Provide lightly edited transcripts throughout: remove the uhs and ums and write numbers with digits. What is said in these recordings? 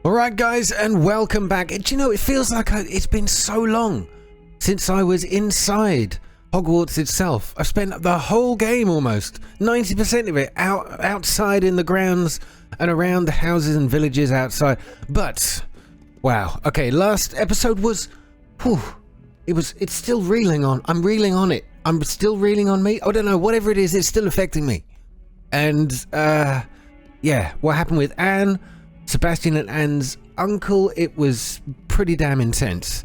Alright guys, and welcome back. Do you know, it feels like it's been so long since I was inside Hogwarts itself. I've spent the whole game almost, 90% of it, outside in the grounds and around the houses and villages outside. But, wow, okay, last episode was, it's still reeling on. I'm reeling on it. I'm still reeling on me. I don't know, whatever it is, it's still affecting me. And, yeah, what happened with Anne, Sebastian and Anne's uncle, it was pretty damn intense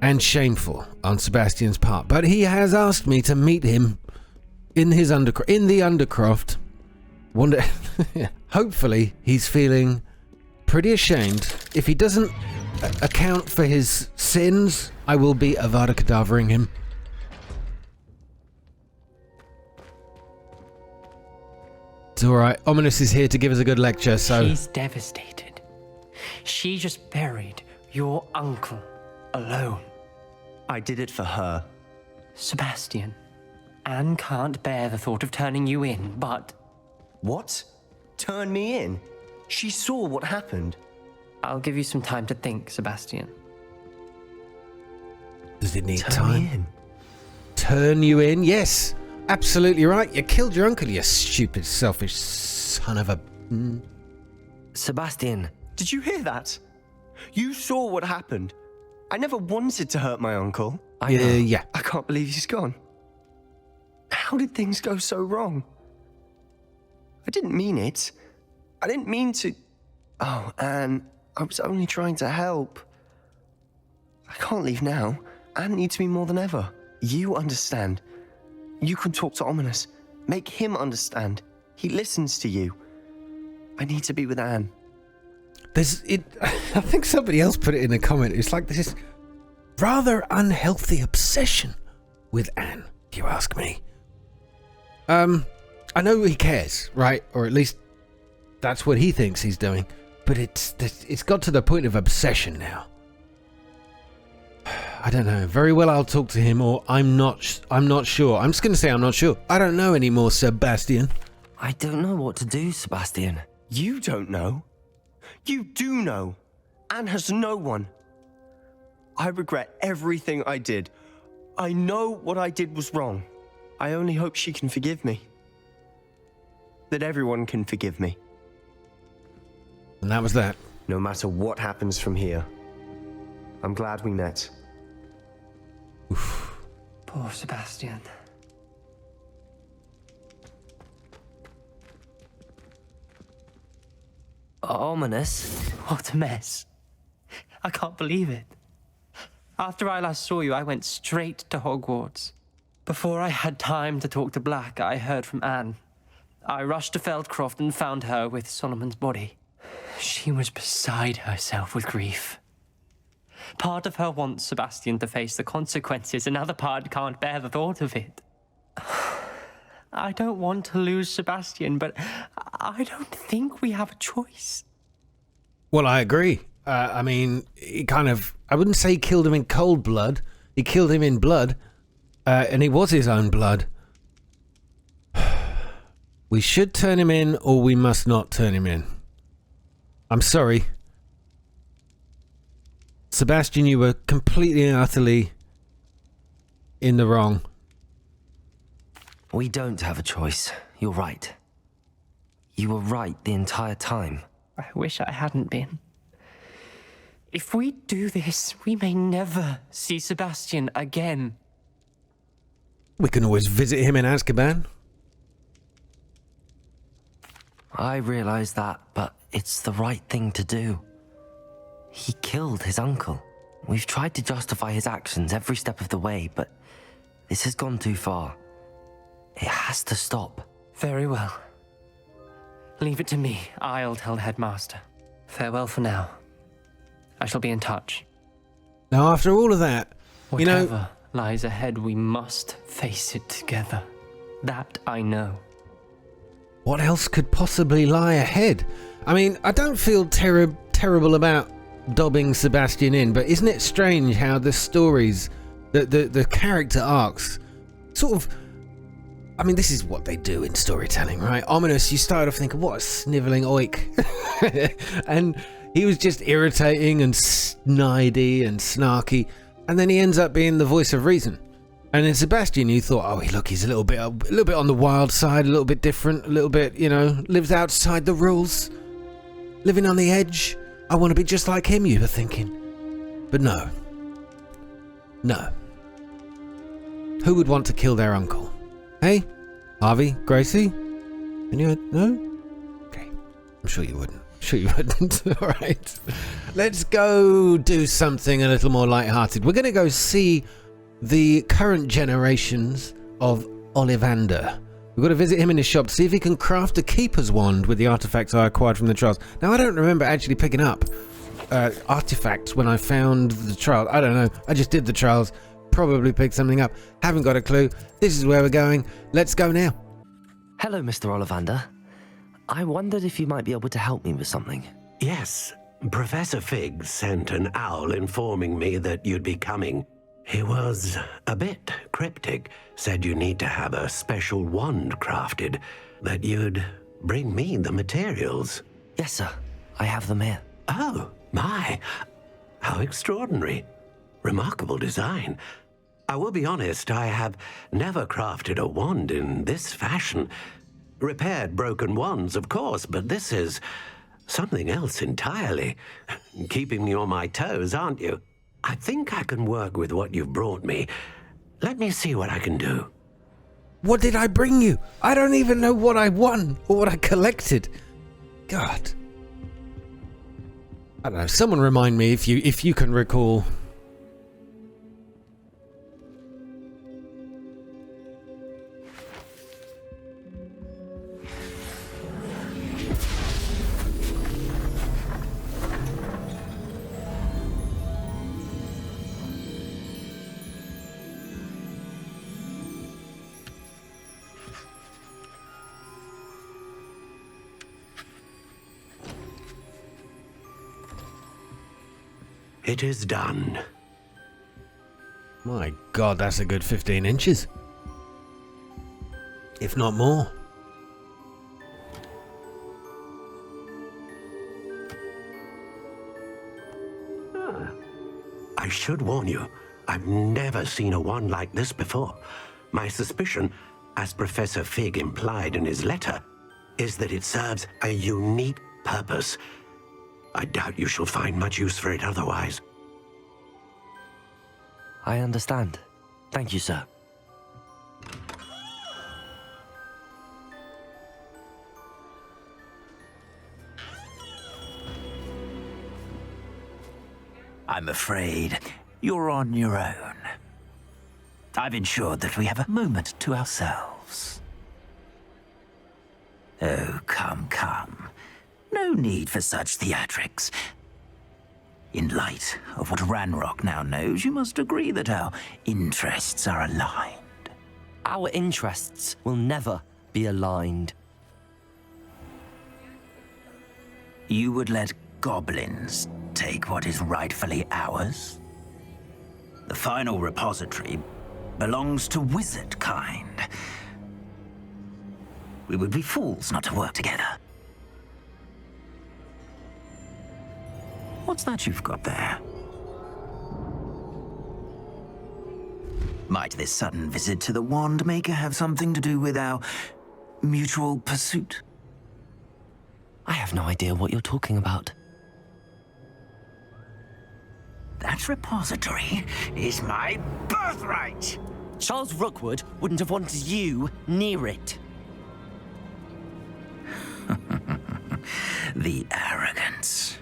and shameful on Sebastian's part, but he has asked me to meet him in his the Undercroft. Hopefully he's feeling pretty ashamed. If he doesn't account for his sins, I will be Avada Kedavraing him. It's alright, Ominous is here to give us a good lecture, so... She's devastated. She just buried your uncle alone. I did it for her. Sebastian, Anne can't bear the thought of turning you in, but... What? Turn me in? She saw what happened. I'll give you some time to think, Sebastian. Does it need Turn time? me in. Turn you in? Yes. Absolutely right. You killed your uncle, you stupid, selfish son of a... Sebastian, did you hear that? You saw what happened. I never wanted to hurt my uncle. I know. Yeah. I can't believe he's gone. How did things go so wrong? I didn't mean it. I didn't mean to... Oh, Anne, I was only trying to help. I can't leave now. Anne needs me more than ever. You understand. You can talk to Ominous. Make him understand. He listens to you. I need to be with Anne. I think somebody else put it in a comment. It's like this rather unhealthy obsession with Anne, if you ask me. I know he cares, right? Or at least that's what he thinks he's doing. But it's got to the point of obsession now. I don't know. Very well, I'll talk to him, or I'm not sure. I'm just going to say I'm not sure. I don't know anymore, Sebastian. I don't know what to do, Sebastian. You don't know. You do know. Anne has no one. I regret everything I did. I know what I did was wrong. I only hope she can forgive me. That everyone can forgive me. And that was that. No matter what happens from here. I'm glad we met. Oof. Poor Sebastian. Ominous? What a mess. I can't believe it. After I last saw you, I went straight to Hogwarts. Before I had time to talk to Black, I heard from Anne. I rushed to Feldcroft and found her with Solomon's body. She was beside herself with grief. Part of her wants Sebastian to face the consequences, another part can't bear the thought of it. I don't want to lose Sebastian, but I don't think we have a choice. Well, I agree. I mean, I wouldn't say he killed him in cold blood. He killed him in blood, and it was his own blood. We should turn him in, or we must not turn him in. I'm sorry. Sebastian, you were completely and utterly in the wrong. We don't have a choice. You're right. You were right the entire time. I wish I hadn't been. If we do this, we may never see Sebastian again. We can always visit him in Azkaban. I realize that, but it's the right thing to do. He killed his uncle. We've tried to justify his actions every step of the way, but this has gone too far. It has to stop. Very well. Leave it to me. I'll tell the headmaster. Farewell for now. I shall be in touch. Now, after all of that, Whatever lies ahead, we must face it together. That I know. What else could possibly lie ahead? I mean, I don't feel terrible about dobbing Sebastian in, but isn't it strange how the stories, the character arcs, sort of I mean, this is what they do in storytelling, right? Ominous, you start off thinking, what a snivelling oik. And he was just irritating and snidey and snarky. And then he ends up being the voice of reason. And in Sebastian, you thought, oh, look, he's a little bit on the wild side, a little bit different, a little bit, lives outside the rules, living on the edge. I want to be just like him, you were thinking. But no. Who would want to kill their uncle? Hey, Harvey, Gracie? And you went, no? Okay, I'm sure you wouldn't. All right. Let's go do something a little more lighthearted. We're going to go see the current generations of Ollivander. We've got to visit him in his shop to see if he can craft a keeper's wand with the artifacts I acquired from the trials. Now, I don't remember actually picking up artifacts when I found the trial. I don't know. I just did the trials. Probably picked something up. Haven't got a clue. This is where we're going. Let's go now. Hello, Mr. Ollivander. I wondered if you might be able to help me with something. Yes, Professor Fig sent an owl informing me that you'd be coming. He was a bit cryptic, said you need to have a special wand crafted, that you'd bring me the materials. Yes, sir. I have them here. Oh, my. How extraordinary. Remarkable design. I will be honest, I have never crafted a wand in this fashion. Repaired broken wands, of course, but this is something else entirely. Keeping me on my toes, aren't you? I think I can work with what you've brought me. Let me see what I can do. What did I bring you? I don't even know what I won or what I collected. God. I don't know. Someone remind me if you can recall. It is done. My God, that's a good 15 inches. If not more. I should warn you, I've never seen a wand like this before. My suspicion, as Professor Fig implied in his letter, is that it serves a unique purpose. I doubt you shall find much use for it otherwise. I understand. Thank you, sir. I'm afraid you're on your own. I've ensured that we have a moment to ourselves. Oh, come. No need for such theatrics. In light of what Ranrock now knows, you must agree that our interests are aligned. Our interests will never be aligned. You would let goblins take what is rightfully ours? The final repository belongs to wizard kind. We would be fools not to work together. What's that you've got there? Might this sudden visit to the Wand Maker have something to do with our mutual pursuit? I have no idea what you're talking about. That repository is my birthright! Charles Rookwood wouldn't have wanted you near it. The arrogance.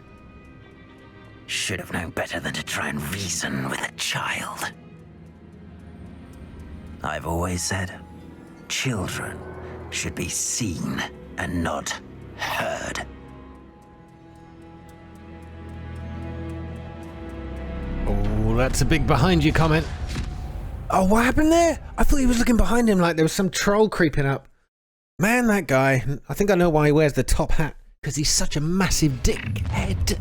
Should have known better than to try and reason with a child. I've always said, children should be seen and not heard. Oh, that's a big behind you comment. Oh, what happened there? I thought he was looking behind him like there was some troll creeping up. Man, that guy. I think I know why he wears the top hat. Because he's such a massive dickhead.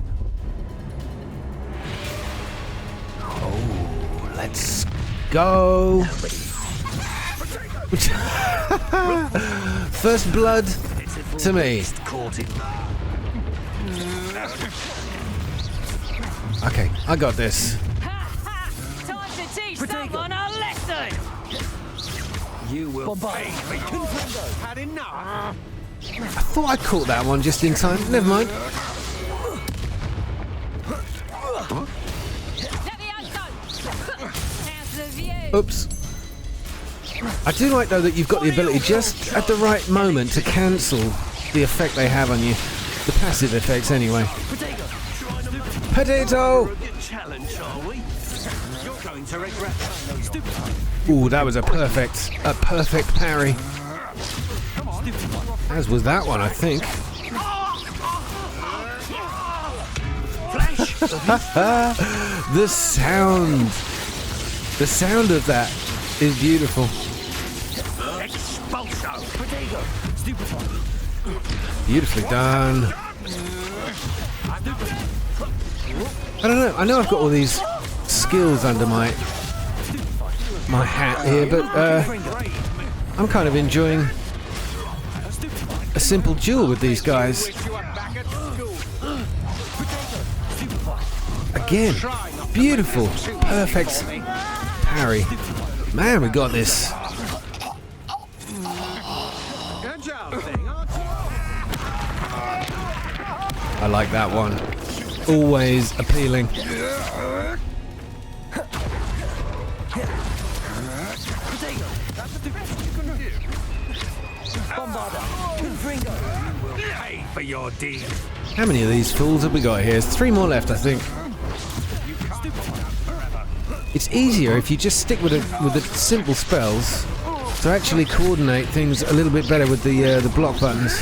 Oh, let's go. First blood to me. Okay, I got this. Time to teach someone a lesson! You will pay for your Had enough. I thought I caught that one just in time. Never mind. Oops. I do like though that you've got the ability just at the right moment to cancel the effect they have on you. The passive effects anyway. Potato! Challenge, are we? You're going to regret that. Ooh, that was a perfect parry. As was that one, I think. The sound of that is beautiful. Beautifully done. I don't know. I know I've got all these skills under my hat here, but I'm kind of enjoying a simple duel with these guys. Again, beautiful, perfect parry. Man, we got this. I like that one. Always appealing. Pay for your deed. How many of these fools have we got here? There's 3 more left, I think. It's easier if you just stick with the simple spells to actually coordinate things a little bit better with the block buttons.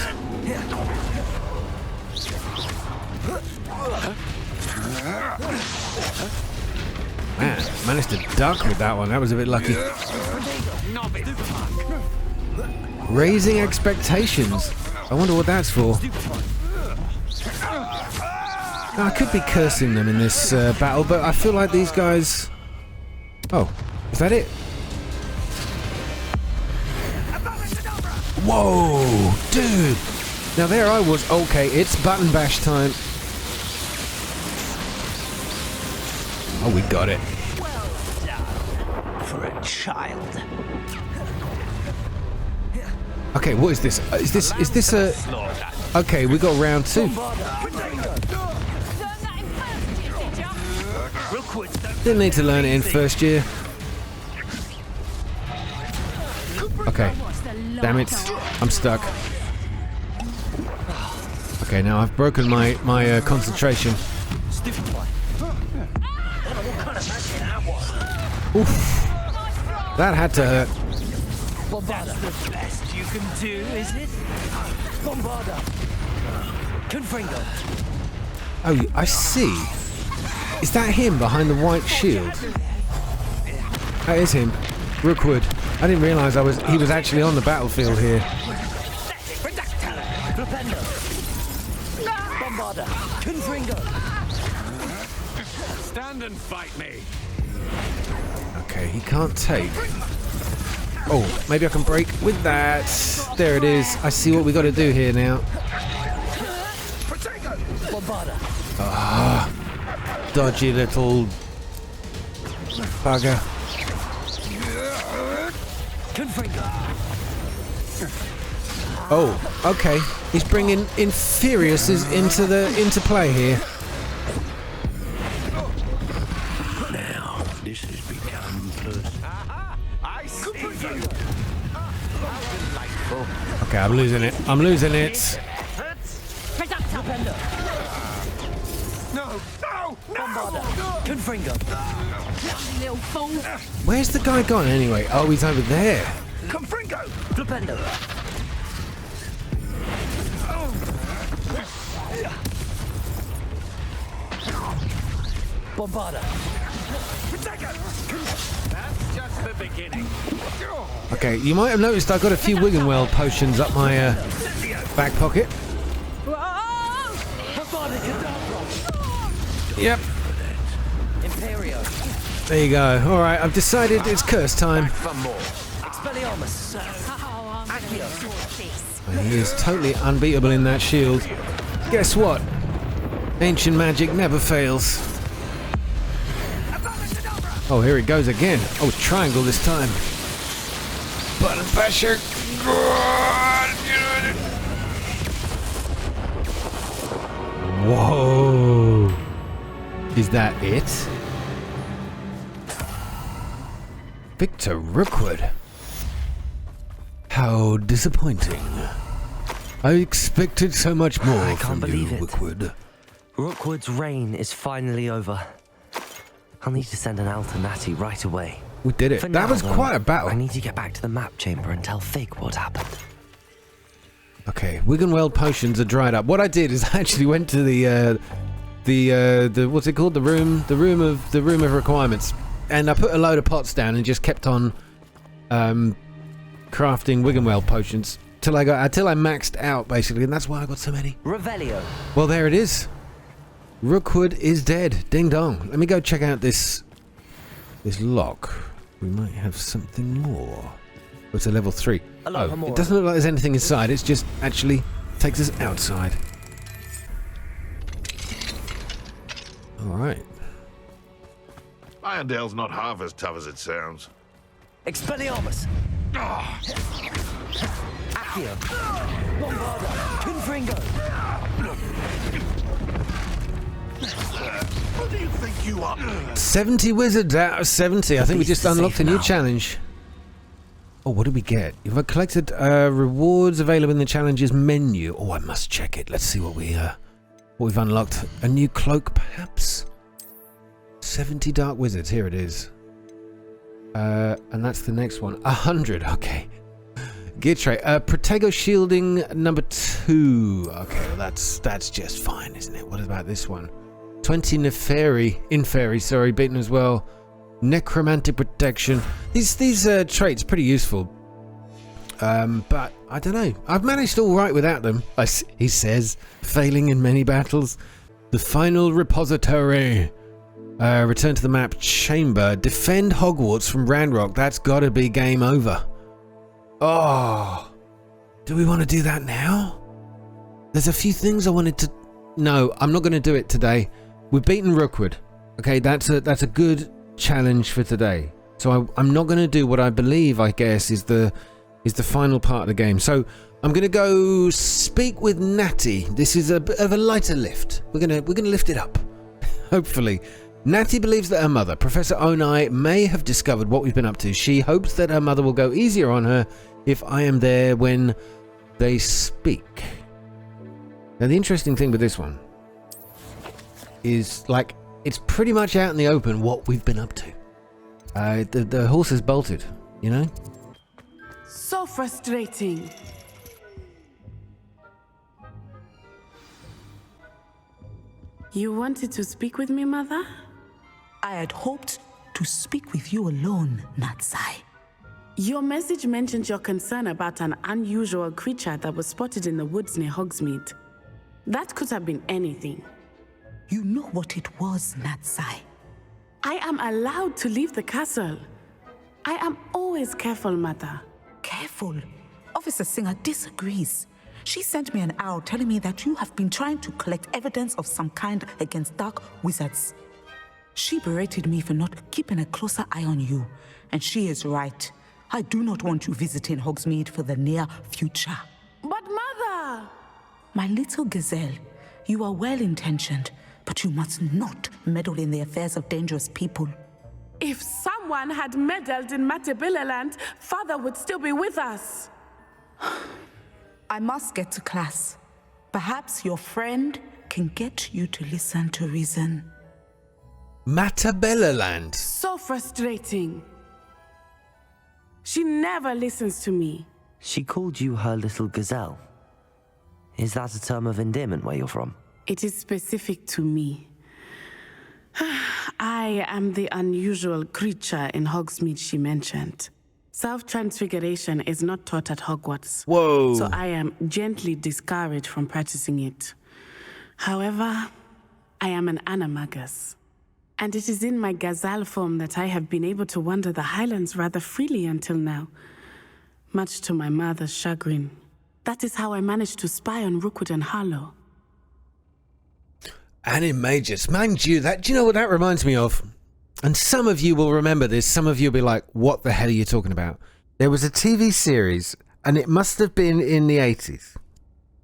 Man, managed to duck with that one. That was a bit lucky. Raising expectations. I wonder what that's for. Now, I could be cursing them in this battle, but I feel like these guys... Oh, is that it? Whoa, dude! Now there I was. Okay, it's button bash time. Oh, we got it. well done for a child. Okay, what is this? Is this a... Okay, we got round 2. Didn't need to learn it in first year. Okay. Damn it. I'm stuck. Okay, now I've broken my concentration. Oof. That had to hurt. That's the best you can do, is it? Bombarda. Confringo. Oh, I see. Is that him behind the white shield? That is him. Rookwood. I didn't realise he was actually on the battlefield here. Bombarda. Confringo. Stand and fight me. Okay, he can't take. Oh, maybe I can break with that. There it is. I see what we got to do here now. Ah, dodgy little bugger. Oh, okay. He's bringing Inferiuses into play here. Now, this has become personal. I see you. Okay, I'm losing it. I'm losing it. No, no, no! Confringo. Little fool. Where's the guy gone anyway? Oh, he's over there. Confringo! Flipendo. Bombarda. That's just the beginning. Okay, you might have noticed I've got a few Wiggenweld potions up my back pocket. Yep. Imperio. There you go. All right, I've decided it's curse time. For more. Expelliarmus! Oh, I'm gonna report this. He is totally unbeatable in that shield. Guess what? Ancient magic never fails. Oh, here it goes again. Oh, triangle this time. Button basher. Whoa. Is that it? Victor Rookwood. How disappointing. I expected so much more I from can't believe you, it. Rookwood. Rookwood's reign is finally over. I'll need to send an owl to Natty right away. We did it. For That now, was though, quite a battle. I need to get back to the map chamber and tell Fig what happened. Okay, Wiggenweld potions are dried up. What I did is I actually went to the what's it called? The room of requirements, and I put a load of pots down and just kept on crafting Wiggenweld potions till I maxed out basically, and that's why I got so many. Revelio. Well, there it is. Rookwood is dead. Ding dong. Let me go check out this lock. We might have something more. It's a level 3. Oh, it doesn't look like there's anything inside. It's just actually takes us outside. All right. Irondale's not half as tough as it sounds. Expelliarmus. Accio. Bombarda. Confringo. What do you think you are? 70 wizards out of 70. I think we just beast is unlocked a safe new now. challenge. Oh, what did we get? You've collected rewards available in the challenges menu. Oh, I must check it. Let's see what we've unlocked. A new cloak, perhaps? 70 dark wizards. Here it is. And that's the next one. 100. Okay. Gear tray. Protego shielding number 2. Okay, well that's just fine, isn't it? What about this one? 20 Inferi, beaten as well. Necromantic protection. These traits are pretty useful. But I don't know. I've managed all right without them. He says, failing in many battles. The final repository. Return to the map chamber. Defend Hogwarts from Ranrock. That's got to be game over. Oh, do we want to do that now? There's a few things I wanted to. No, I'm not going to do it today. We've beaten Rookwood. Okay, that's a good challenge for today. So I'm not going to do what I believe, I guess, is the final part of the game. So I'm going to go speak with Natty. This is a bit of a lighter lift. We're going to lift it up. Hopefully. Natty believes that her mother, Professor Onai, may have discovered what we've been up to. She hopes that her mother will go easier on her if I am there when they speak. Now, the interesting thing with this one is, like, it's pretty much out in the open what we've been up to. The horse is bolted, you know? So frustrating. You wanted to speak with me, Mother? I had hoped to speak with you alone, Natsai. Your message mentioned your concern about an unusual creature that was spotted in the woods near Hogsmeade. That could have been anything. You know what it was, Natsai. I am allowed to leave the castle. I am always careful, Mother. Careful. Officer Singer disagrees. She sent me an owl telling me that you have been trying to collect evidence of some kind against dark wizards. She berated me for not keeping a closer eye on you, and she is right. I do not want you visiting Hogsmeade for the near future. But Mother! My little gazelle, you are well-intentioned, but you must not meddle in the affairs of dangerous people. If someone had meddled in Matabeleland, Father would still be with us. I must get to class. Perhaps your friend can get you to listen to reason. Matabeleland. So frustrating. She never listens to me. She called you her little gazelle. Is that a term of endearment where you're from? It is specific to me. I am the unusual creature in Hogsmeade she mentioned. Self-transfiguration is not taught at Hogwarts. Whoa. So I am gently discouraged from practicing it. However, I am an animagus. And it is in my gazelle form that I have been able to wander the Highlands rather freely until now. much to my mother's chagrin. That is how I managed to spy on Rookwood and Harlow. Animagus, mind you, do you know what that reminds me of? And some of you will remember this, some of you will be like, what the hell are you talking about? There was a TV series, and it must have been in the 80s,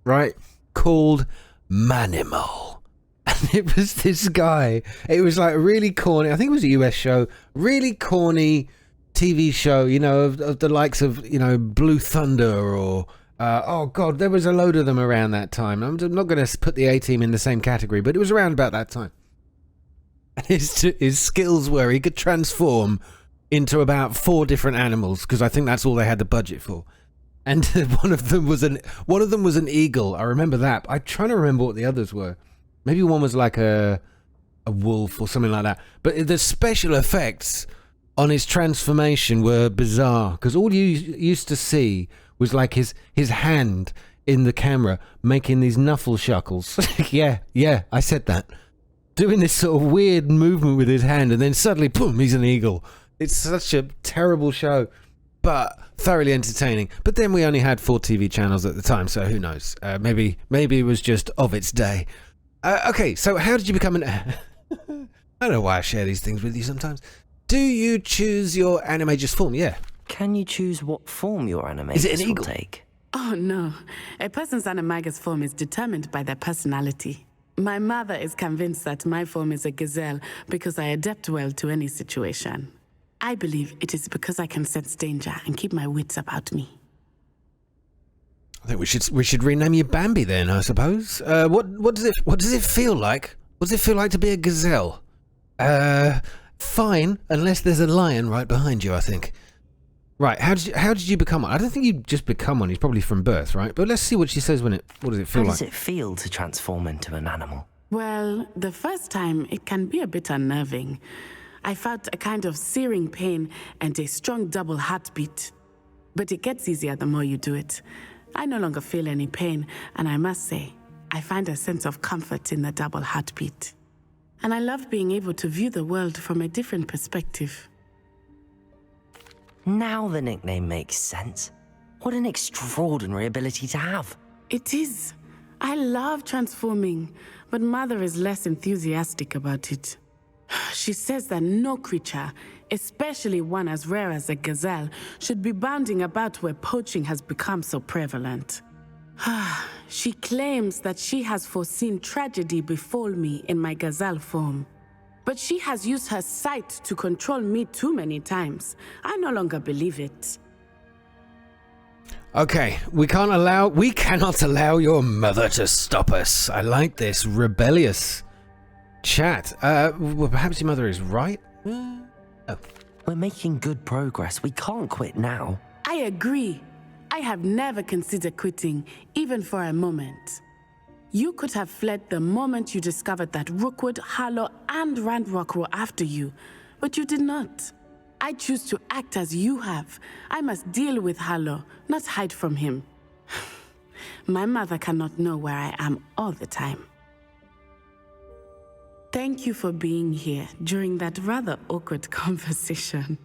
right? Called Manimal. And it was this guy, it was like really corny, I think it was a US show, really corny TV show, you know, of the likes of, you know, Blue Thunder or... oh God, there was a load of them around that time. I'm not going to put the A-Team in the same category, but it was around about that time. And his skills were he could transform into about 4 different animals, because I think that's all they had the budget for. And one of them was an eagle. I remember that. I'm trying to remember what the others were. Maybe one was like a wolf or something like that. But the special effects on his transformation were bizarre, because all you used to see was like his hand in the camera making these knuckle shuckles. yeah, I said that. Doing this sort of weird movement with his hand, and then suddenly, boom, he's an eagle. It's such a terrible show, but thoroughly entertaining. But then we only had 4 TV channels at the time, so who knows? Maybe it was just of its day. Okay, so how did you become an... I don't know why I share these things with you sometimes. Do you choose your animagus form? Yeah. Can you choose what form your animagus will take? Oh no, a person's animagus form is determined by their personality. My mother is convinced that my form is a gazelle because I adapt well to any situation. I believe it is because I can sense danger and keep my wits about me. I think we should rename you Bambi then, I suppose. What does it feel like? What does it feel like to be a gazelle? Fine, unless there's a lion right behind you, I think. Right, how did you become one? I don't think you just become one. He's probably from birth, right? But let's see what she says what does it feel like? How does it feel to transform into an animal? Well, the first time it can be a bit unnerving. I felt a kind of searing pain and a strong double heartbeat. But it gets easier the more you do it. I no longer feel any pain, and I must say, I find a sense of comfort in the double heartbeat. And I love being able to view the world from a different perspective. Now the nickname makes sense. What an extraordinary ability to have. It is. I love transforming, but Mother is less enthusiastic about it. She says that no creature, especially one as rare as a gazelle, should be bounding about where poaching has become so prevalent. She claims that she has foreseen tragedy befall me in my gazelle form. But she has used her sight to control me too many times. I no longer believe it. Okay, we cannot allow your mother to stop us. I like this rebellious chat. Well, perhaps your mother is right? Oh. We're making good progress. We can't quit now. I agree. I have never considered quitting, even for a moment. You could have fled the moment you discovered that Rookwood, Harlow, and Ranrock were after you, but you did not. I choose to act as you have. I must deal with Harlow, not hide from him. My mother cannot know where I am all the time. Thank you for being here during that rather awkward conversation.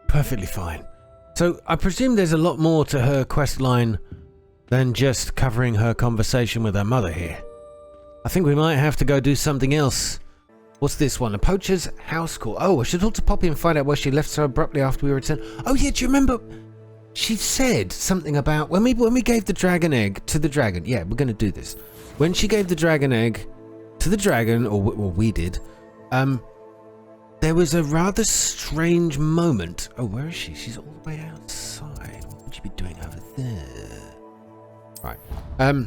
Perfectly fine. So I presume there's a lot more to her quest line than just covering her conversation with her mother here. I think we might have to go do something else. What's this one? A poacher's house call. Oh, I should talk to Poppy and find out why she left so abruptly after we returned. Oh yeah, do you remember? She said something about when we gave the dragon egg to the dragon. Yeah, we're going to do this. When she gave the dragon egg to the dragon, or we did, there was a rather strange moment. Oh, where is she? She's all the way outside. What would she be doing over there? Right.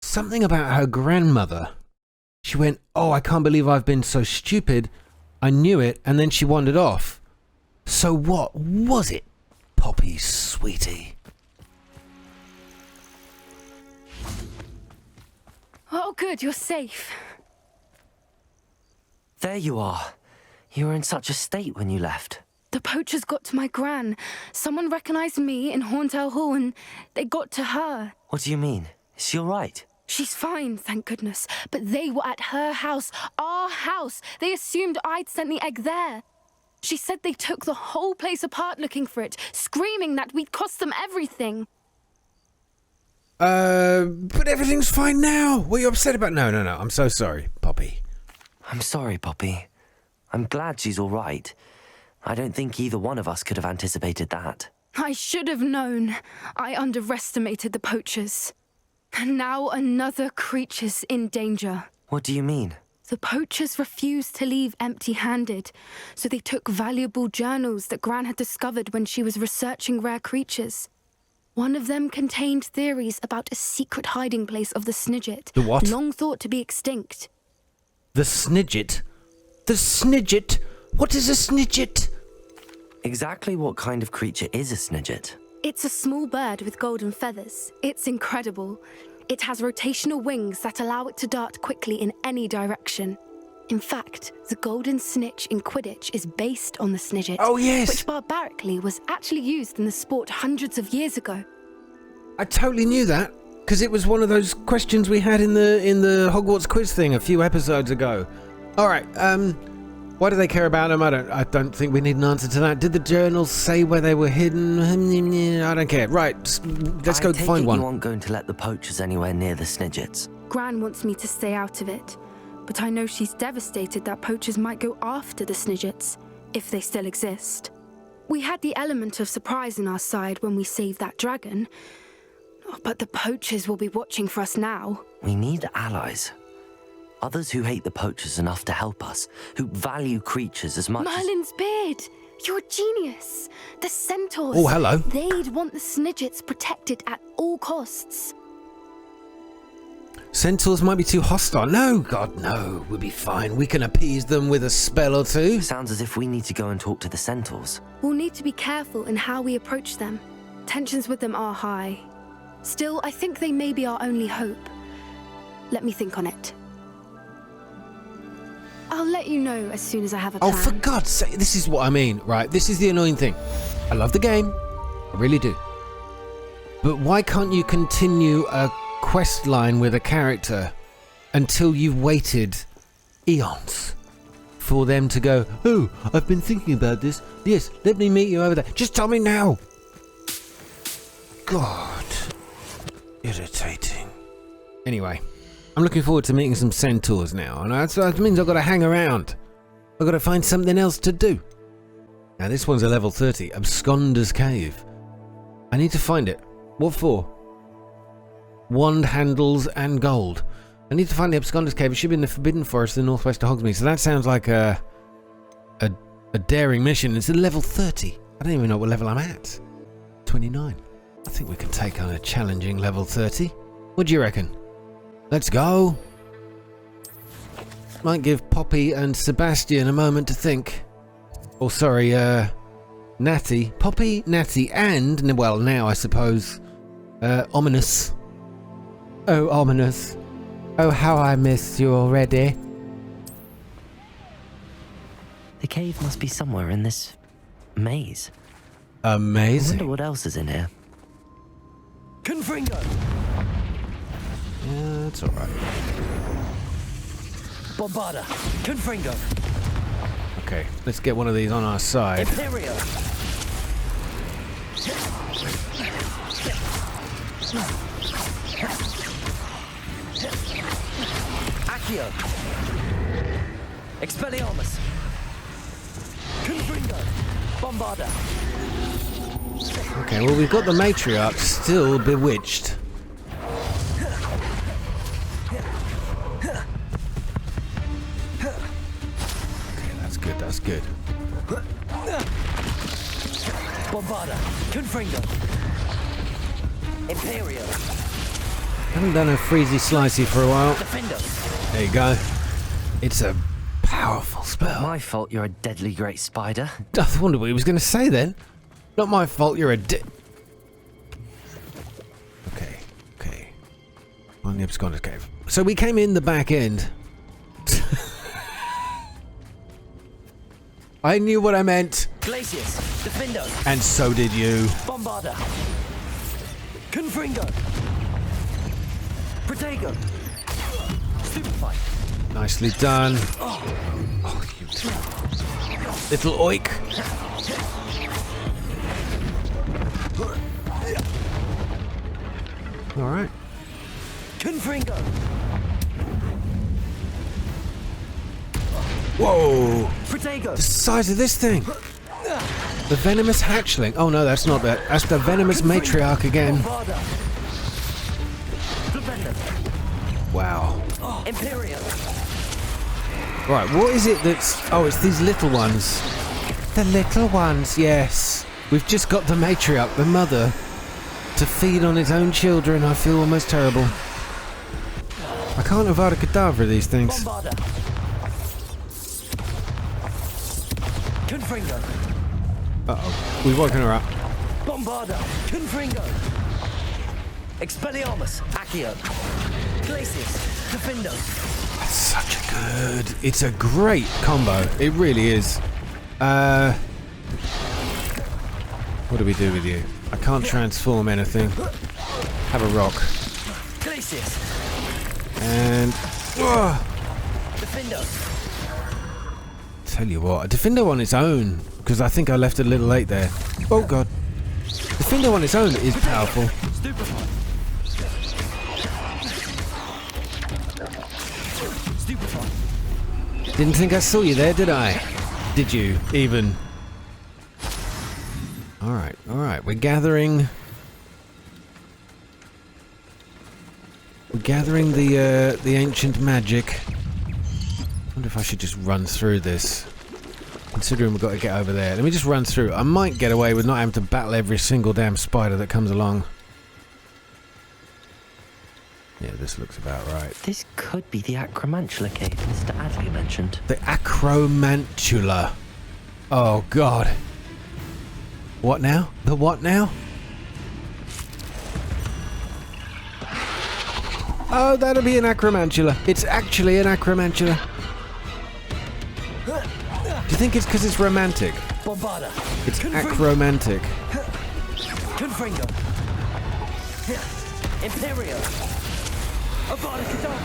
Something about her grandmother. She went, oh, I can't believe I've been so stupid. I knew it, and then she wandered off. So what was it, Poppy, sweetie? Oh, good, you're safe. There you are. You were in such a state when you left. The poachers got to my gran. Someone recognized me in Horntail Hall and they got to her. What do you mean? Is she all right? She's fine, thank goodness. But they were at her house, our house. They assumed I'd sent the egg there. She said they took the whole place apart looking for it, screaming that we'd cost them everything. But everything's fine now. What are you upset about? No. I'm so sorry, Poppy. I'm sorry, Poppy. I'm glad she's all right. I don't think either one of us could have anticipated that. I should have known. I underestimated the poachers. And now another creature's in danger. What do you mean? The poachers refused to leave empty-handed, so they took valuable journals that Gran had discovered when she was researching rare creatures. One of them contained theories about a secret hiding place of the Snidget. The what? Long thought to be extinct. The Snidget? The Snidget? What is a Snidget? Exactly what kind of creature is a Snidget? It's a small bird with golden feathers. It's incredible. It has rotational wings that allow it to dart quickly in any direction. In fact, the golden snitch in Quidditch is based on the Snidget. Oh, yes. Which barbarically was actually used in the sport hundreds of years ago. I totally knew that, because it was one of those questions we had in the Hogwarts quiz thing a few episodes ago. All right, why do they care about them? I don't think we need an answer to that. Did the journals say where they were hidden? I don't care. Right, let's go find one. You aren't going to let the poachers anywhere near the Snidgets. Gran wants me to stay out of it, but I know she's devastated that poachers might go after the Snidgets, if they still exist. We had the element of surprise on our side when we saved that dragon, but the poachers will be watching for us now. We need allies. Others who hate the poachers enough to help us, who value creatures as much Merlin's beard! You're a genius! The Centaurs! Oh, hello. They'd want the Snidgets protected at all costs. Centaurs might be too hostile. No, God, no. We'll be fine. We can appease them with a spell or two. Sounds as if we need to go and talk to the Centaurs. We'll need to be careful in how we approach them. Tensions with them are high. Still, I think they may be our only hope. Let me think on it. I'll let you know as soon as I have a plan. Oh, for God's sake, this is what I mean, right? This is the annoying thing. I love the game. I really do. But why can't you continue a quest line with a character until you've waited eons for them to go, oh, I've been thinking about this. Yes, let me meet you over there. Just tell me now. God. Irritating. Anyway. I'm looking forward to meeting some Centaurs now, and that means I've got to hang around. I've got to find something else to do. Now this one's a level 30, Absconder's Cave. I need to find it. What for? Wand handles and gold. I need to find the Absconder's Cave. It should be in the Forbidden Forest in northwest of Hogsmeade, so that sounds like a daring mission. It's a level 30. I don't even know what level I'm at. 29. I think we can take on a challenging level 30. What do you reckon? Let's go. Might give Poppy and Sebastian a moment to think. Oh, sorry, Natty. Poppy, Natty, and, well, now I suppose, Ominous. Oh, Ominous. Oh, how I miss you already. The cave must be somewhere in this maze. Amazing. I wonder what else is in here. Confringo! Yeah, that's alright. Bombarda! Confringo! Okay, let's get one of these on our side. Imperio! Accio! Expelliarmus! Confringo! Bombarda! Okay, well, we've got the matriarch still bewitched. That's good. Bombarda! Confringo! Imperio! Haven't done a freezy slicey for a while. Defendo! There you go. It's a powerful spell. My fault you're a deadly great spider. I wonder what he was going to say then. Not my fault you're a Okay. On the Absconder's Cave. So we came in the back end. I knew what I meant. Glacius! Defendo! And so did you. Bombarda! Confringo! Protego! Stupefy! Nicely done. Oh, you little oik. All right. Confringo. Whoa! Protego. The size of this thing. The venomous hatchling. Oh no, that's not that. That's the venomous matriarch again. Wow. Imperial. Right, what is it that's... Oh, it's these little ones. The little ones, yes. We've just got the matriarch, the mother, to feed on its own children. I feel almost terrible. I can't Avada Kedavra these things. Bombarda. Confringo. Uh-oh. We've woken her up. Bombarda. Confringo. Expelliarmus. Accio. Glacius. Defindo. That's such a good... It's a great combo. It really is. What do we do with you? I can't transform anything. Have a rock. Glacius. And... Defindo. Tell you what, a Defindo on its own, because I think I left it a little late there. Oh god. Defindo on its own is powerful. Stupefy. Stupefy. Didn't think I saw you there, did I? Did you, even? Alright, alright, we're gathering... We're gathering the ancient magic. I wonder if I should just run through this. Considering we've got to get over there. Let me just run through. I might get away with not having to battle every single damn spider that comes along. Yeah, this looks about right. This could be the Acromantula cave Mr. Adley mentioned. The Acromantula. Oh, God. What now? The what now? Oh, that'll be an Acromantula. It's actually an Acromantula. Do you think it's because it's romantic? Bombarda. It's acromantic. Confringo. Imperial. Avada Kedavra.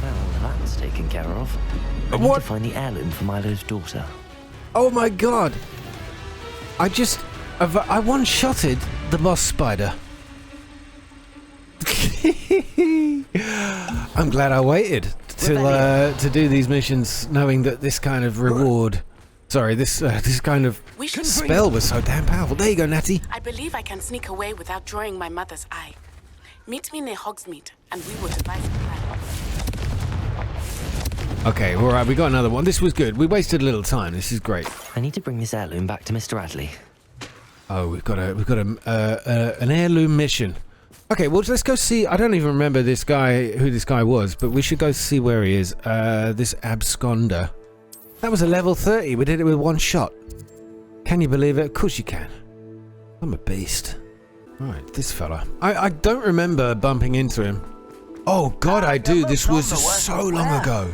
Well, that's taken care of. I need to find the heirloom for Milo's daughter. Oh my god! I one-shotted the boss spider. I'm glad I waited to do these missions, knowing that this kind of reward, this kind of spell was so damn powerful. There you go, Natty. I believe I can sneak away without drawing my mother's eye. Meet me near Hogsmeade, and we will devise a plan. Okay, all right, we got another one. This was good. We wasted a little time. This is great. I need to bring this heirloom back to Mr. Adley. Oh, we've got an heirloom mission. Okay, well, let's go see. I don't even remember who this guy was, but we should go see where he is. This absconder. That was a level 30. We did it with one shot. Can you believe it? Of course you can. I'm a beast. Right, this fella. I don't remember bumping into him. Oh, God, I do. This was so long ago.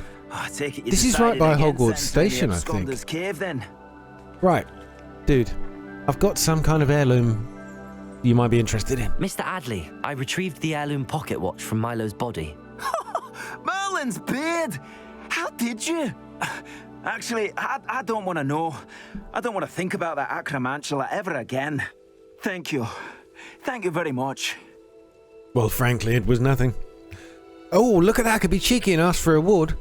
This is right by Hogwarts Station, I think. Cave, then. Right, dude. I've got some kind of heirloom you might be interested in. Mr. Adley, I retrieved the heirloom pocket watch from Milo's body. Merlin's beard! How did you? Actually, I don't want to know. I don't want to think about that Acromantula ever again. Thank you. Thank you very much. Well, frankly, it was nothing. Oh, look at that. I could be cheeky and ask for a reward.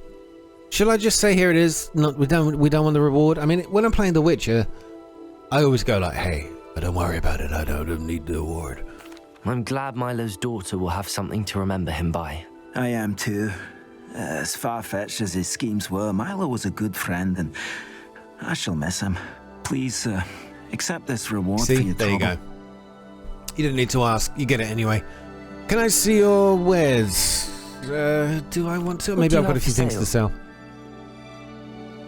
Shall I just say here it is? No, we don't want the reward. I mean, when I'm playing The Witcher, I always go like, hey, don't worry about it. I don't need the award. I'm glad Milo's daughter will have something to remember him by. I am too. As far-fetched as his schemes were, Milo was a good friend, and I shall miss him. Please, accept this reward for your there trouble. you go. You didn't need to ask. You get it anyway. Can I see your wares? Do I want to? Maybe I've got a few things to sell.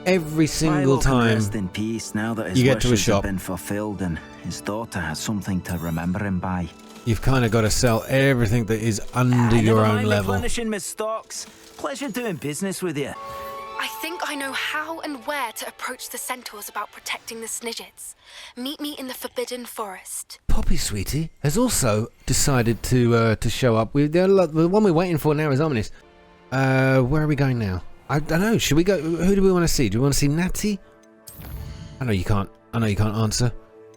Every single time rest in peace now that his you get to a wishes have shop, been fulfilled and his daughter has something to remember him by. You've kind of got to sell everything that is under your own level. Replenishing my stocks. Pleasure doing business with you. I think I know how and where to approach the Centaurs about protecting the Snidgets. Meet me in the Forbidden Forest. Poppy Sweetie has also decided to show up. The one we're waiting for now is ominous. Where are we going now? I don't know. Should we go? Who do we want to see? Do we want to see Natty? I know you can't answer.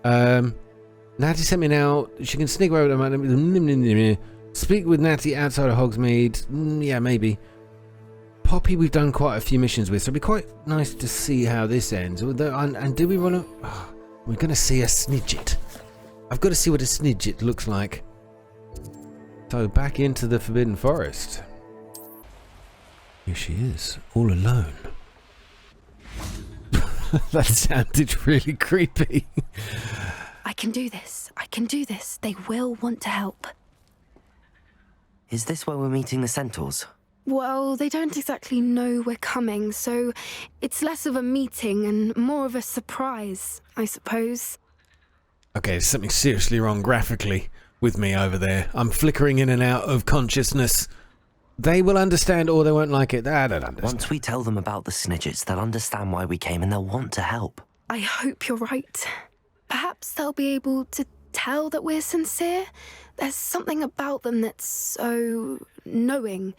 Natty sent me now. She can sneak away with them. Speak with Natty outside of Hogsmeade. Yeah, maybe. Poppy, we've done quite a few missions with, so it'd be quite nice to see how this ends. And do we want to? Oh, we're going to see a Snidget. I've got to see what a Snidget looks like. So back into the Forbidden Forest. Here she is, all alone. That sounded really creepy. I can do this. I can do this. They will want to help. Is this where we're meeting the Centaurs? Well, they don't exactly know we're coming, so it's less of a meeting and more of a surprise, I suppose. Okay, there's something seriously wrong graphically with me over there. I'm flickering in and out of consciousness. They will understand or they won't like it. I don't understand. Once we tell them about the Snidgets, they'll understand why we came and they'll want to help. I hope you're right. Perhaps they'll be able to tell that we're sincere. There's something about them that's so knowing.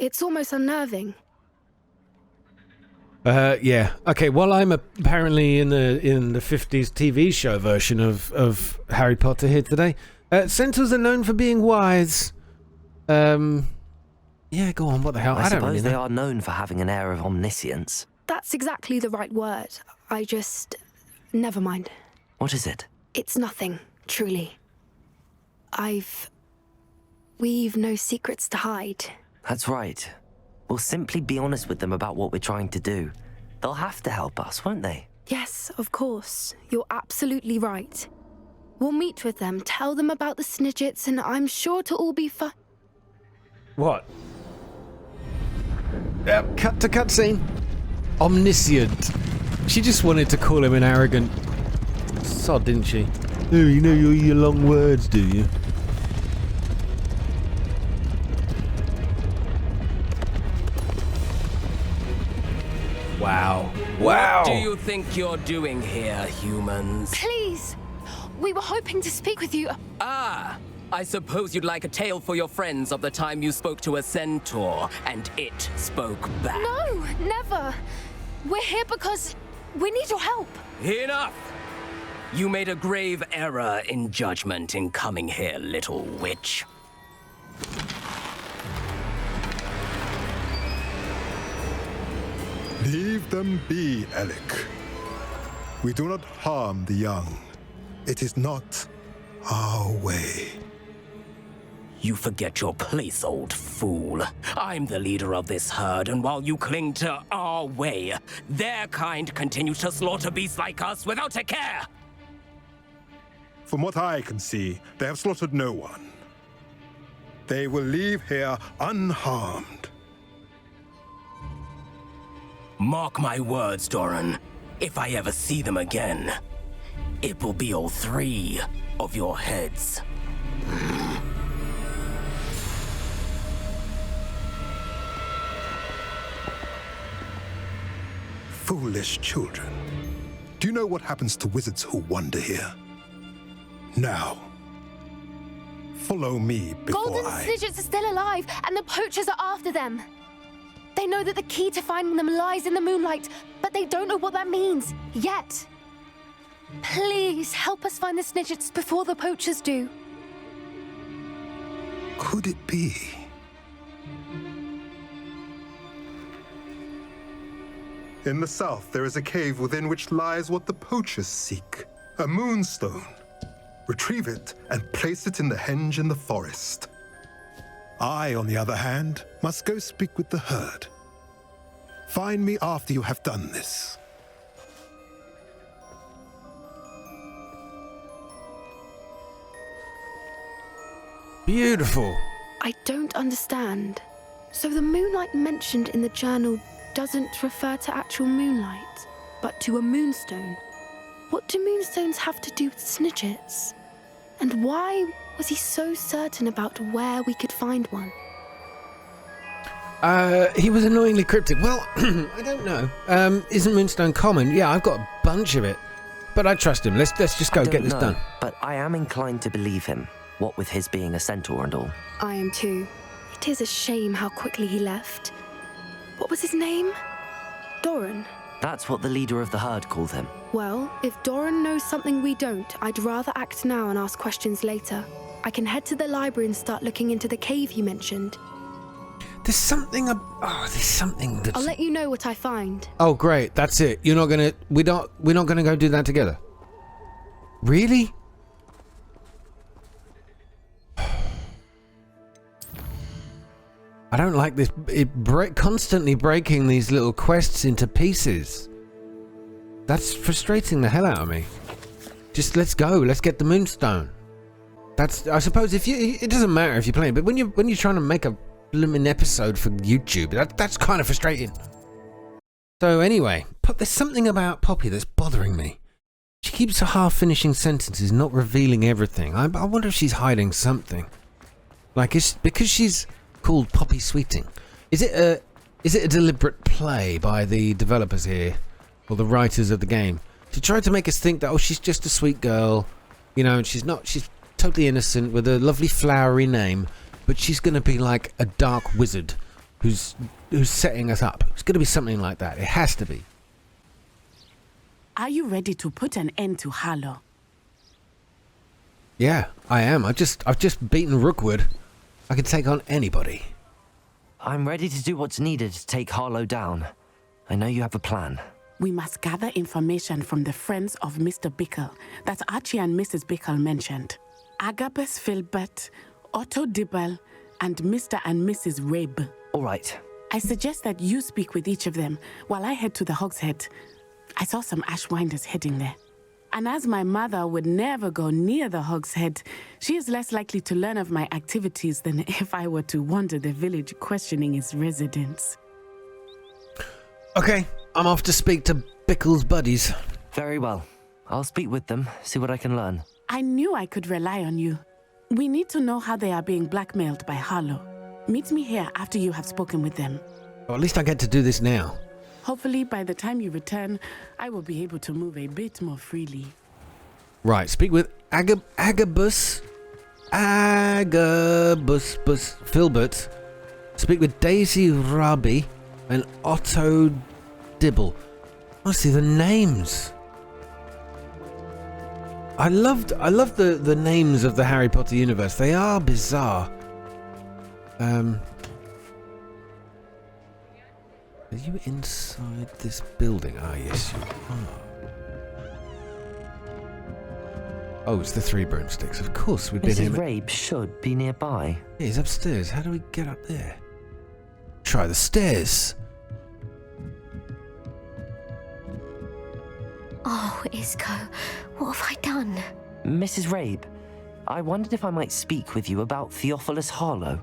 It's almost unnerving. Yeah. Okay, well, I'm apparently in the 50s TV show version of Harry Potter here today. Centaurs are known for being wise. Yeah, go on, what the hell? I don't really suppose they know. are known for having an air of omniscience. That's exactly the right word. I just... Never mind. What is it? It's nothing, truly. We've no secrets to hide. That's right. We'll simply be honest with them about what we're trying to do. They'll have to help us, won't they? Yes, of course. You're absolutely right. We'll meet with them, tell them about the Snidgets, and I'm sure to all be fine. What? Cut to cutscene. Omniscient. She just wanted to call him an arrogant sod, didn't she? Oh, you know your long words, do you? Wow. Wow. What do you think you're doing here, humans? Please! We were hoping to speak with you. Ah! I suppose you'd like a tale for your friends of the time you spoke to a centaur, and it spoke back. No, never. We're here because we need your help. Enough! You made a grave error in judgment in coming here, little witch. Leave them be, Alec. We do not harm the young. It is not our way. You forget your place, old fool. I'm the leader of this herd, and while you cling to our way, their kind continues to slaughter beasts like us without a care. From what I can see, they have slaughtered no one. They will leave here unharmed. Mark my words, Doran. If I ever see them again, it will be all 3 of your heads. Foolish children. Do you know what happens to wizards who wander here? Now, follow me before Golden Snidgets are still alive, and the poachers are after them. They know that the key to finding them lies in the moonlight, but they don't know what that means, yet. Please, help us find the Snidgets before the poachers do. Could it be? In the south, there is a cave within which lies what the poachers seek. A moonstone. Retrieve it and place it in the henge in the forest. I, on the other hand, must go speak with the herd. Find me after you have done this. Beautiful. I don't understand. So the moonlight mentioned in the journal doesn't refer to actual moonlight, but to a moonstone. What do moonstones have to do with Snidgets? And why was he so certain about where we could find one? He was annoyingly cryptic. Well, I don't know. Isn't moonstone common? Yeah, I've got a bunch of it. But I trust him. Let's just go get this done. But I am inclined to believe him, what with his being a centaur and all. I am too. It is a shame how quickly he left. What was his name? Doran. That's what the leader of the herd called him. Well, if Doran knows something we don't, I'd rather act now and ask questions later. I can head to the library and start looking into the cave you mentioned. There's something there's something that's... I'll let you know what I find. Oh, great. That's it. You're not gonna... We're not gonna go do that together. Really? I don't like this. Constantly breaking these little quests into pieces. That's frustrating the hell out of me. Just let's go. Let's get the Moonstone. That's... I suppose if you... It doesn't matter if you're playing, but when you're trying to make a blooming episode for YouTube, that's kind of frustrating. So anyway, there's something about Poppy that's bothering me. She keeps half finishing sentences, not revealing everything. I wonder if she's hiding something. Like, because she's called Poppy Sweeting. Is it a deliberate play by the developers here, or the writers of the game, to try to make us think that, oh, she's just a sweet girl, you know, and she's not. She's totally innocent with a lovely flowery name. But she's going to be like a dark wizard who's setting us up. It's going to be something like that. It has to be. Are you ready to put an end to Harlow? Yeah, I am. I've just beaten Rookwood. I can take on anybody. I'm ready to do what's needed to take Harlow down. I know you have a plan. We must gather information from the friends of Mr. Bickle that Archie and Mrs. Bickle mentioned. Agabus Filbert, Otto Dibble, and Mr. and Mrs. Rabe. All right. I suggest that you speak with each of them while I head to the Hogshead. I saw some Ashwinders heading there. And as my mother would never go near the Hogshead, she is less likely to learn of my activities than if I were to wander the village questioning its residents. Okay, I'm off to speak to Bickle's buddies. Very well. I'll speak with them, see what I can learn. I knew I could rely on you. We need to know how they are being blackmailed by Harlow. Meet me here after you have spoken with them. Well, at least I get to do this now. Hopefully, by the time you return, I will be able to move a bit more freely. Right, speak with Agabus Filbert. Speak with Daisy Raby and Otto Dibble. Honestly, the names. I love the names of the Harry Potter universe. They are bizarre. Are you inside this building? Ah, yes, you are. Oh, it's the Three Broomsticks. Of course, we've been here. Mrs. Rabe should be nearby. Yeah, he's upstairs. How do we get up there? Try the stairs. Oh, Isco, what have I done? Mrs. Rabe, I wondered if I might speak with you about Theophilus Harlow.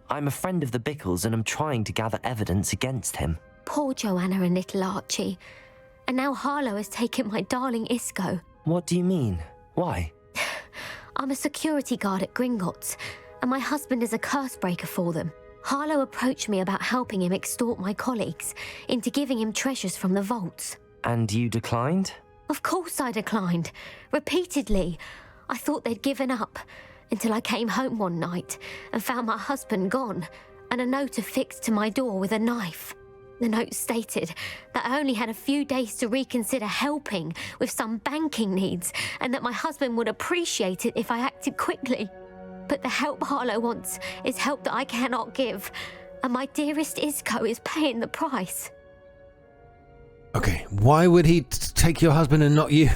I'm a friend of the Bickles and I'm trying to gather evidence against him. Poor Joanna and little Archie. And now Harlow has taken my darling Isco. What do you mean? Why? I'm a security guard at Gringotts, and my husband is a curse breaker for them. Harlow approached me about helping him extort my colleagues into giving him treasures from the vaults. And you declined? Of course I declined. Repeatedly. I thought they'd given up, until I came home one night and found my husband gone, and a note affixed to my door with a knife. The note stated that I only had a few days to reconsider helping with some banking needs, and that my husband would appreciate it if I acted quickly. But the help Harlow wants is help that I cannot give, and my dearest Isco is paying the price. Okay, why would he take your husband and not you?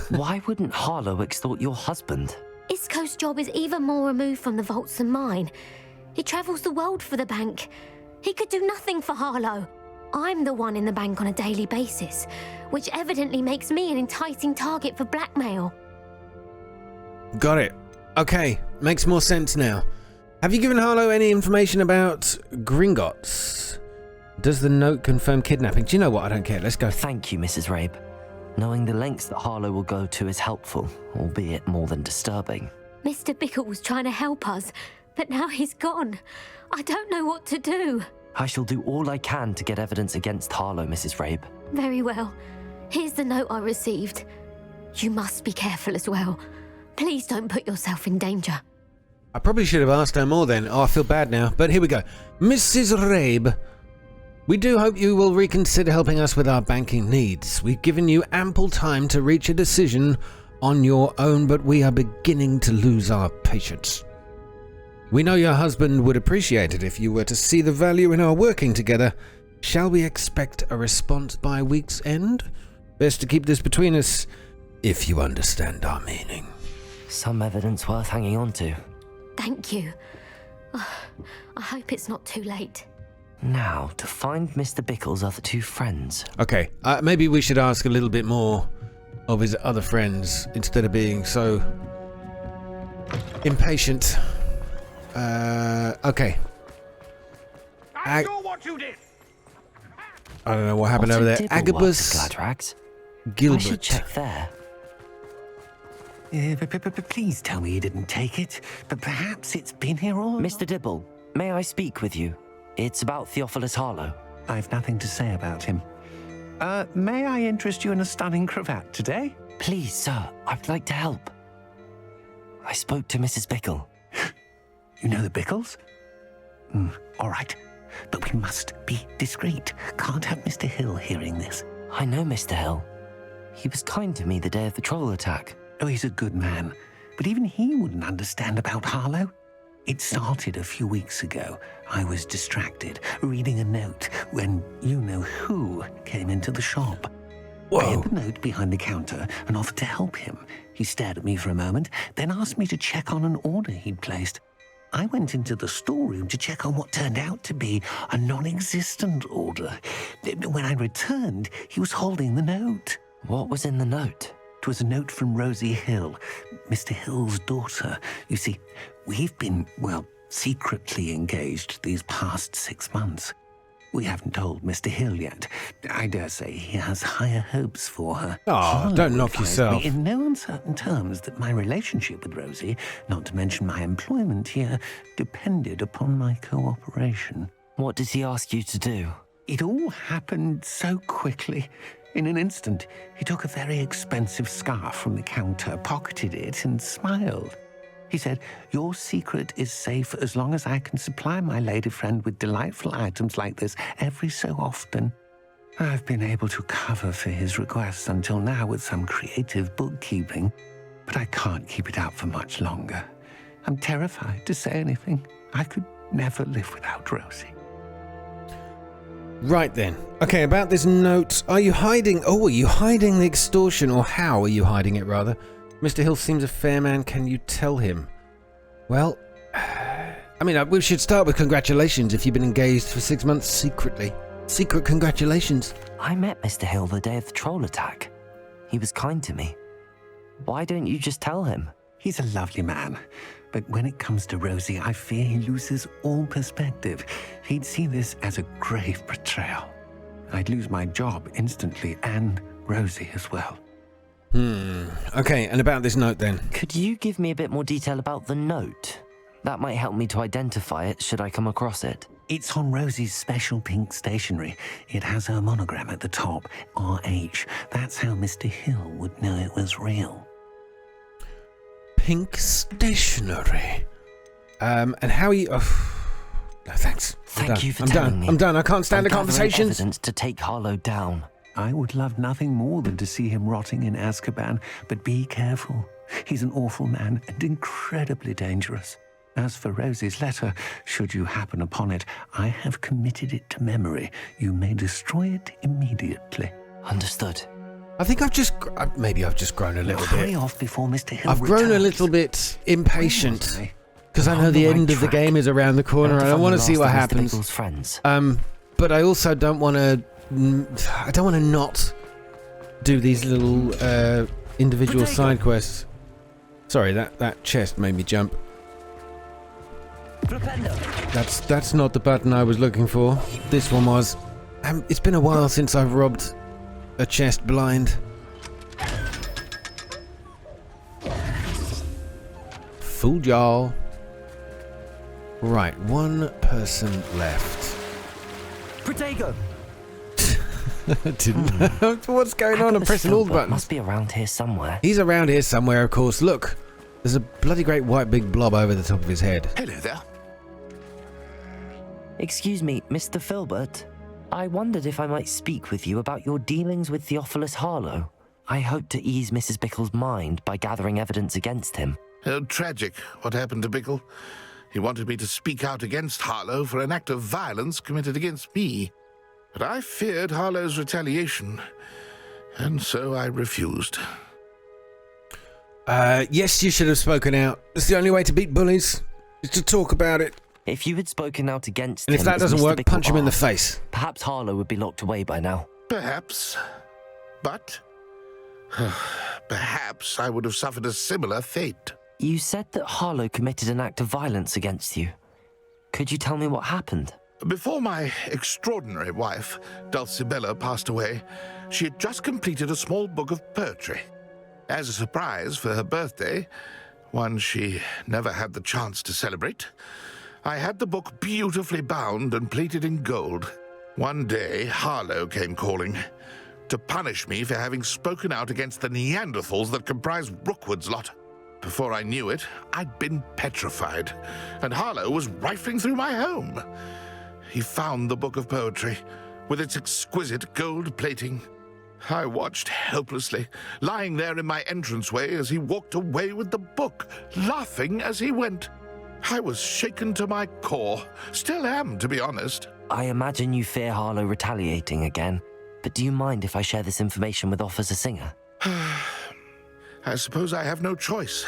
Why wouldn't Harlow extort your husband? Isco's job is even more removed from the vaults than mine. He travels the world for the bank. He could do nothing for Harlow. I'm the one in the bank on a daily basis, which evidently makes me an enticing target for blackmail. Got it. Okay, makes more sense now. Have you given Harlow any information about Gringotts? Does the note confirm kidnapping? Do you know what? I don't care. Let's go. Thank you, Mrs. Rabe. Knowing the lengths that Harlow will go to is helpful, albeit more than disturbing. Mr. Bickle was trying to help us, but now he's gone. I don't know what to do. I shall do all I can to get evidence against Harlow, Mrs. Rabe. Very well. Here's the note I received. You must be careful as well. Please don't put yourself in danger. I probably should have asked her more then. Oh, I feel bad now. But here we go. Mrs. Rabe, we do hope you will reconsider helping us with our banking needs. We've given you ample time to reach a decision on your own, but we are beginning to lose our patience. We know your husband would appreciate it if you were to see the value in our working together. Shall we expect a response by week's end? Best to keep this between us, if you understand our meaning. Some evidence worth hanging on to. Thank you. Oh, I hope it's not too late. Now, to find Mr. Bickle's other two friends. Okay, maybe we should ask a little bit more of his other friends instead of being so impatient. Okay. I saw what you did. I don't know what happened over there. Agabus Gladrags. Gilbert. I should check there. Please tell me you didn't take it. But perhaps it's been here all. Mr. Dibble, may I speak with you? It's about Theophilus Harlow. I've nothing to say about him. May I interest you in a stunning cravat today? Please, sir, I'd like to help. I spoke to Mrs. Bickle. You know the Bickles? All right. But we must be discreet. Can't have Mr. Hill hearing this. I know Mr. Hill. He was kind to me the day of the troll attack. Oh, he's a good man. But even he wouldn't understand about Harlow. It started a few weeks ago. I was distracted, reading a note, when you-know-who came into the shop. Whoa. I hid the note behind the counter and offered to help him. He stared at me for a moment, then asked me to check on an order he'd placed. I went into the storeroom to check on what turned out to be a non-existent order. When I returned, he was holding the note. What was in the note? It was a note from Rosie Hill, Mr. Hill's daughter. You see, we've been, secretly engaged these past 6 months. We haven't told Mr. Hill yet. I dare say he has higher hopes for her. Oh, don't knock yourself. In no uncertain terms that my relationship with Rosie, not to mention my employment here, depended upon my cooperation. What did he ask you to do? It all happened so quickly. In an instant, he took a very expensive scarf from the counter, pocketed it, and smiled. He said, "Your secret is safe as long as I can supply my lady friend with delightful items like this every so often." I've been able to cover for his requests until now with some creative bookkeeping, but I can't keep it out for much longer. I'm terrified to say anything. I could never live without Rosie. Right then. Okay, about this note, are you hiding the extortion, or how are you hiding it, rather? Mr. Hill seems a fair man. Can you tell him? Well, we should start with congratulations if you've been engaged for 6 months secretly. Secret congratulations. I met Mr. Hill the day of the troll attack. He was kind to me. Why don't you just tell him? He's a lovely man, but when it comes to Rosie, I fear he loses all perspective. He'd see this as a grave betrayal. I'd lose my job instantly, and Rosie as well. Okay, and about this note then? Could you give me a bit more detail about the note? That might help me to identify it should I come across it. It's on Rosie's special pink stationery. It has her monogram at the top, RH. That's how Mr. Hill would know it was real. Pink stationery. And how are you... Oh, no, thanks. Thank you for telling me. I'm done. I can't stand the gathering conversations. Evidence to take Harlow down. I would love nothing more than to see him rotting in Azkaban, but be careful. He's an awful man and incredibly dangerous. As for Rosie's letter, should you happen upon it, I have committed it to memory. You may destroy it immediately. Understood. I think I've just grown a little Hurry bit. off before Mr. Hill I've grown a returns. little bit impatient because I know the end of the game is around the corner and I want to see what happens. Friends. But I also don't want to. I don't want to not do these little individual side quests. Sorry, that chest made me jump. That's not the button I was looking for. This one was. It's been a while since I've robbed a chest blind. Fooled y'all. Right, one person left. Protego! Didn't know what's going on. I'm pressing all the buttons. Must be around here somewhere. He's around here somewhere, of course. Look, There's a bloody great white big blob over the top of his head. Hello there. Excuse me, Mr. Filbert. I wondered if I might speak with you about your dealings with Theophilus Harlow. I hope to ease Mrs. Bickle's mind by gathering evidence against him. Oh, tragic what happened to Bickle. He wanted me to speak out against Harlow for an act of violence committed against me. But I feared Harlow's retaliation, and so I refused. Yes, you should have spoken out. It's the only way to beat bullies, is to talk about it. If you had spoken out against And him, if that as doesn't Mr. work, Bickle punch him in the asked, face. Perhaps Harlow would be locked away by now. Perhaps. But perhaps I would have suffered a similar fate. You said that Harlow committed an act of violence against you. Could you tell me what happened? Before my extraordinary wife, Dulcibella, passed away, she had just completed a small book of poetry. As a surprise for her birthday, one she never had the chance to celebrate, I had the book beautifully bound and plated in gold. One day, Harlow came calling to punish me for having spoken out against the Neanderthals that comprise Rookwood's lot. Before I knew it, I'd been petrified, and Harlow was rifling through my home. He found the book of poetry, with its exquisite gold plating. I watched helplessly, lying there in my entranceway as he walked away with the book, laughing as he went. I was shaken to my core. Still am, to be honest. I imagine you fear Harlow retaliating again, but do you mind if I share this information with Officer Singer? I suppose I have no choice.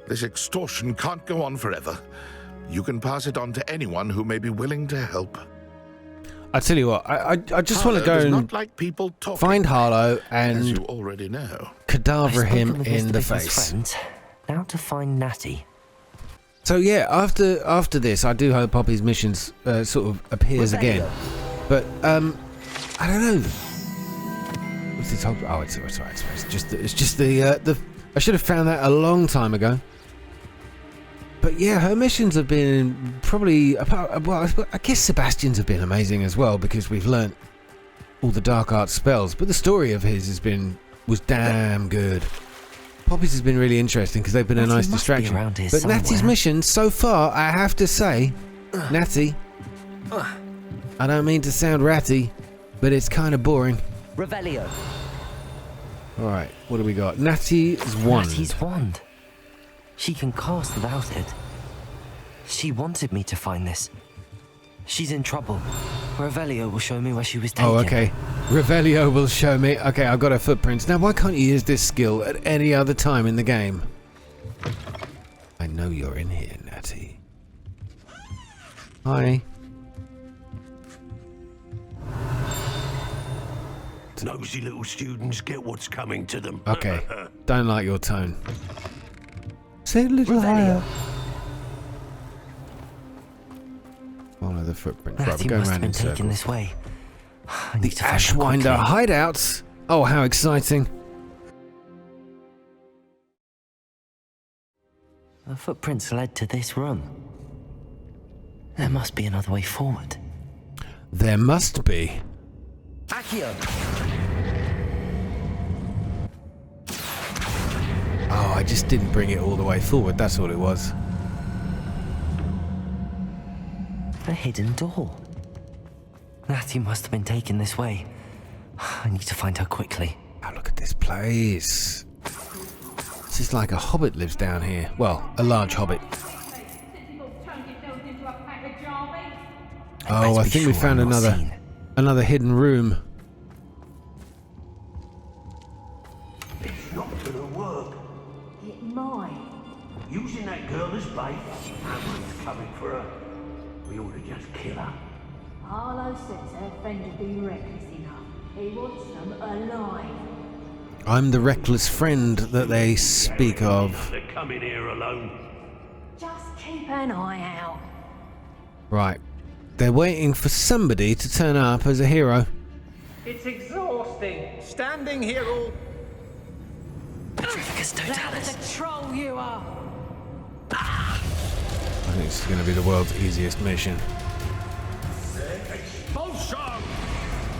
This extortion can't go on forever. You can pass it on to anyone who may be willing to help. I tell you what, I just want to go and like people find Harlow and, as you already know, cadaver I've him spoken with in Mr. the Bickle's face. friends. Now to find Natty. So yeah, after this, I do hope Poppy's missions sort of appears again. But I don't know. What's this whole? Oh, it's right. It's just the. I should have found that a long time ago. But yeah, her missions have been probably well, I guess Sebastian's have been amazing as well because we've learnt all the dark arts spells. But the story of his was damn good. Poppy's has been really interesting because they've been a nice distraction. But Natty's mission so far, I have to say, Natty, I don't mean to sound ratty, but it's kind of boring. Revelio. Alright, what do we got? Natty's wand. Natty's wand. She can cast without it. She wanted me to find this. She's in trouble. Revelio will show me where she was taken. Oh, okay. Revelio will show me. Okay, I've got her footprints. Now, why can't you use this skill at any other time in the game? I know you're in here, Natty. Hi. Nosy little students get what's coming to them. Okay. Don't like your tone. Say it a little higher. Follow the footprint. Right, we're going around in circles. Taken this way. The Ashwinder hideouts. Oh, how exciting! The footprints led to this room. There must be another way forward. There must be. Accio! Oh, I just didn't bring it all the way forward. That's all it was. A hidden door. Natty must have been taken this way. I need to find her quickly. Oh, look at this place. This is like a hobbit lives down here. Well, a large hobbit. Oh, I think we found another hidden room. It's not gonna work. It might. Using that girl as bait, Hammer's coming for her. We ought to just kill her. Harlow says her friend would be reckless enough. He wants them alive. I'm the reckless friend that they speak of. They're coming here alone. Just keep an eye out. Right. They're waiting for somebody to turn up as a hero. It's exhausting. Standing here all... That's a troll you are. I think this is going to be the world's easiest mission. Expulsion!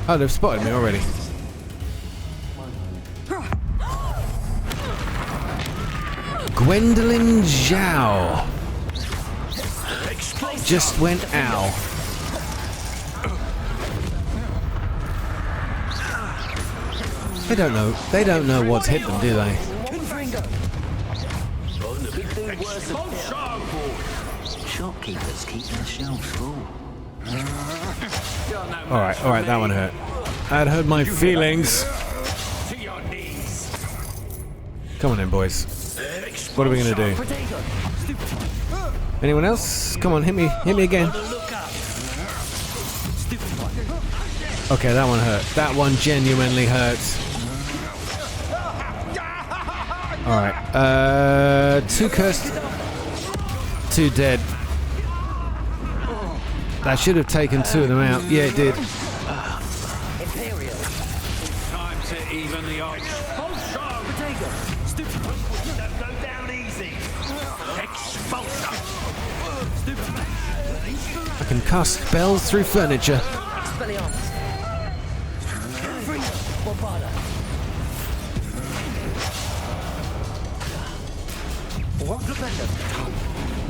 Oh, they've spotted me already. Gwendolyn Zhao just went ow. They don't know what's hit them, do they? Shopkeepers keep their shelves full. Alright, that one hurt. That hurt my feelings. Come on then, boys. What are we gonna do? Anyone else? Come on, hit me again. Okay, that one hurt. That one genuinely hurts. Alright, 2 cursed, 2 dead. That should have taken 2 of them out. Yeah, it did. Time to even the odds. Go down easy. I can cast spells through furniture.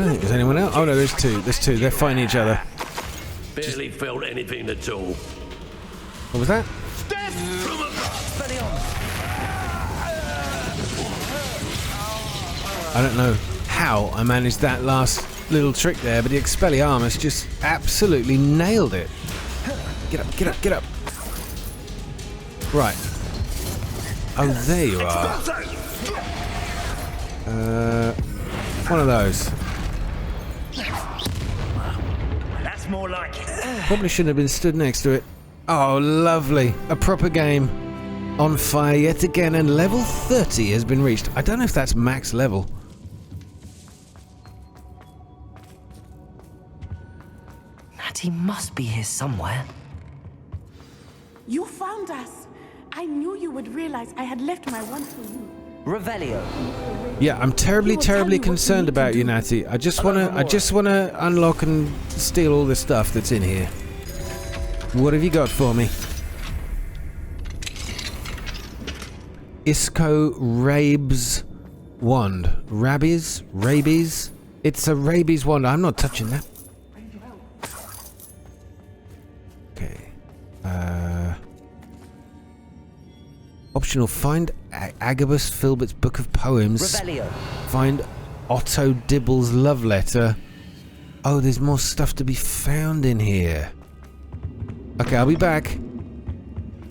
I think there's anyone else. Oh no, there's 2. There's 2. They're fighting each other. Barely felt anything at all. What was that? I don't know how I managed that last little trick there, but the Expelliarmus just absolutely nailed it. Get up, get up, get up. Right. Oh, there you are. One of those. That's more like it. Probably shouldn't have been stood next to it. Oh, lovely. A proper game. On fire yet again, and level 30 has been reached. I don't know if that's max level. Natty must be here somewhere. You found us. I knew you would realize I had left my wand for you. Revelio. Yeah, I'm terribly concerned about you, Natty. I just wanna unlock and steal all the stuff that's in here. What have you got for me? Isco Rabe's wand. Rabies? It's a rabies wand. I'm not touching that. Okay. Optional. Find Agabus Filbert's Book of Poems. Revelio. Find Otto Dibble's love letter. Oh, there's more stuff to be found in here. Okay, I'll be back.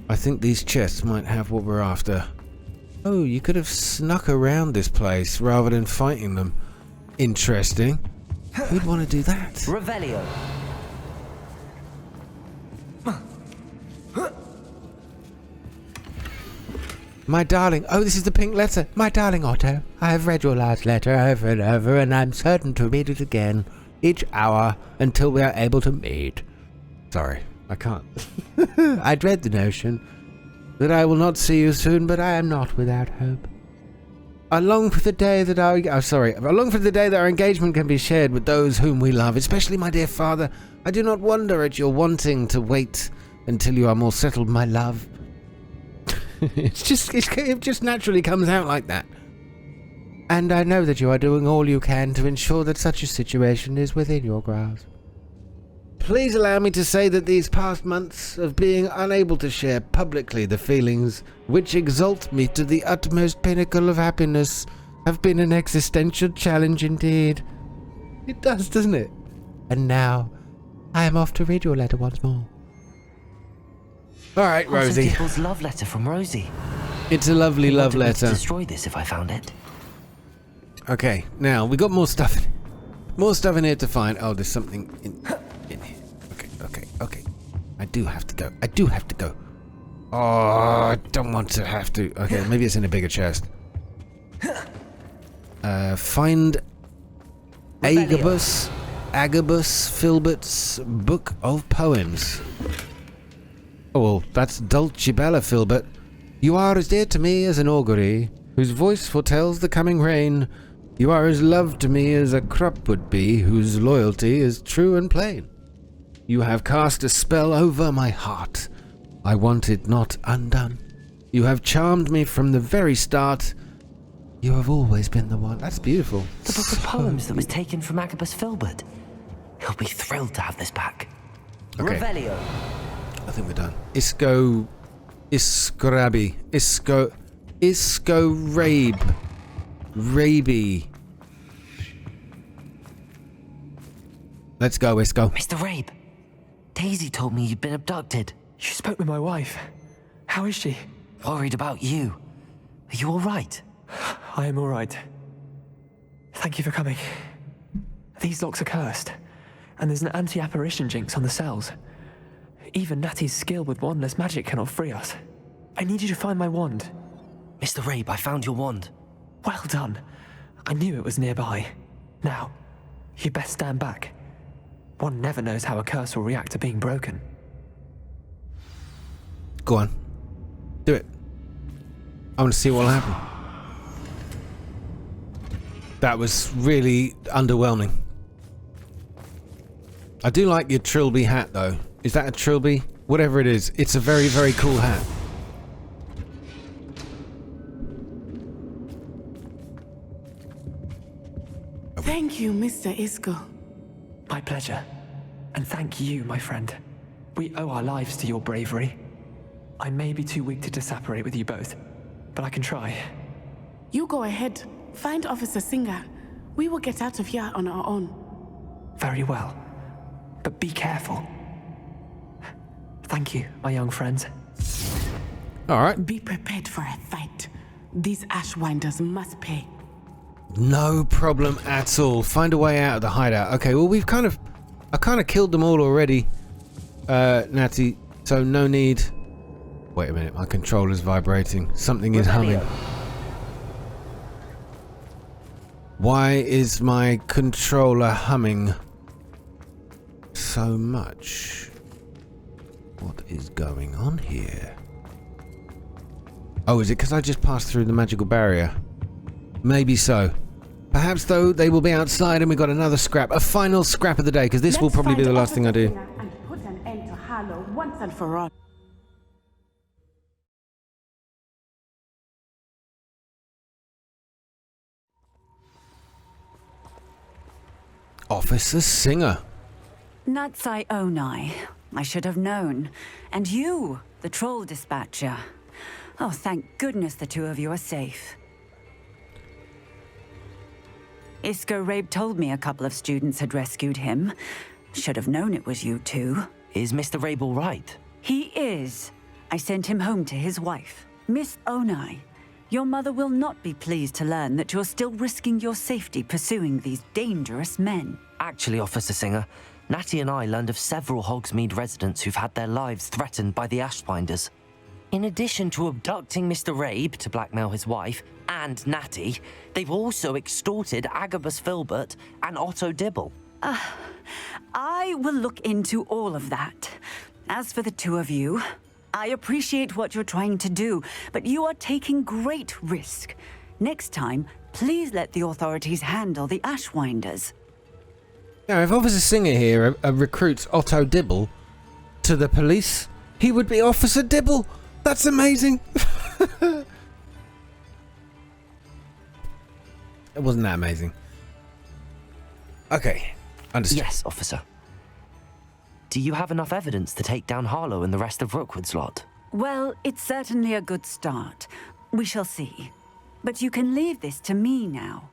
I think these chests might have what we're after. Oh, you could have snuck around this place rather than fighting them. Interesting. Who'd want to do that? Revelio. My darling, oh, this is the pink letter. My darling Otto, I have read your last letter over and over, and I'm certain to read it again each hour until we are able to meet. Sorry, I can't. I dread the notion that I will not see you soon, but I am not without hope. I long for the day that I long for the day that our engagement can be shared with those whom we love, especially my dear father. I do not wonder at your wanting to wait until you are more settled, my love. It just naturally comes out like that. And I know that you are doing all you can to ensure that such a situation is within your grasp. Please allow me to say that these past months of being unable to share publicly the feelings which exalt me to the utmost pinnacle of happiness have been an existential challenge indeed. It does, doesn't it? And now, I am off to read your letter once more. Alright, Rosie. Dibble's love letter from Rosie. It's a lovely love letter. Destroy this if I found it. Okay, now we got more stuff. More stuff in here to find. Oh, there's something in here. Okay. I do have to go. Oh, I don't want to have to. Okay, maybe it's in a bigger chest. Find Agabus Filbert's Book of Poems. Oh, well, that's Dulcibella Filbert. You are as dear to me as an augury, whose voice foretells the coming rain. You are as loved to me as a crop would be, whose loyalty is true and plain. You have cast a spell over my heart. I want it not undone. You have charmed me from the very start. You have always been the one. That's beautiful. The book of poems that was taken from Agabus Filbert. He'll be thrilled to have this back. Okay. Revelio. I think we're done. Rabe. Let's go, Isco. Mr. Rabe, Daisy told me you'd been abducted. You spoke with my wife. How is she? Worried about you. Are you all right? I am all right. Thank you for coming. These locks are cursed, and there's an anti-apparition jinx on the cells. Even Natty's skill with wandless magic cannot free us. I need you to find my wand. Mr. Rabe, I found your wand. Well done. I knew it was nearby. Now, you best stand back. One never knows how a curse will react to being broken. Go on. Do it. I want to see what will happen. That was really underwhelming. I do like your Trilby hat, though. Is that a Trilby? Whatever it is, it's a very, very cool hat. Thank you, Mr. Isco. My pleasure. And thank you, my friend. We owe our lives to your bravery. I may be too weak to disapparate with you both, but I can try. You go ahead. Find Officer Singer. We will get out of here on our own. Very well. But be careful. Thank you, my young friends. All right. Be prepared for a fight. These Ashwinders must pay. No problem at all. Find a way out of the hideout. Okay, well, I kind of killed them all already, Natty, so no need. Wait a minute, my controller's vibrating. Something is humming. Why is my controller humming so much? What is going on here? Oh, is it because I just passed through the magical barrier? Maybe so. Perhaps, though, they will be outside and we got another scrap. A final scrap of the day, because this will probably be the last thing I do. And put an end to Harlow once and for all. Officer Singer. Natsai Onai. I should have known. And you, the troll dispatcher. Oh, thank goodness the two of you are safe. Isco Rabe told me a couple of students had rescued him. Should have known it was you two. Is Mr. Rabe all right? He is. I sent him home to his wife. Miss Onai, your mother will not be pleased to learn that you're still risking your safety pursuing these dangerous men. Actually, Officer Singer, Natty and I learned of several Hogsmeade residents who've had their lives threatened by the Ashwinders. In addition to abducting Mr. Rabe to blackmail his wife and Natty, they've also extorted Agabus Filbert and Otto Dibble. I will look into all of that. As for the two of you, I appreciate what you're trying to do, but you are taking great risk. Next time, please let the authorities handle the Ashwinders. Now, if Officer Singer here recruits Otto Dibble to the police, he would be Officer Dibble. That's amazing. It wasn't that amazing. Okay, understood. Yes, officer. Do you have enough evidence to take down Harlow and the rest of Rookwood's lot? Well, it's certainly a good start. We shall see. But you can leave this to me now.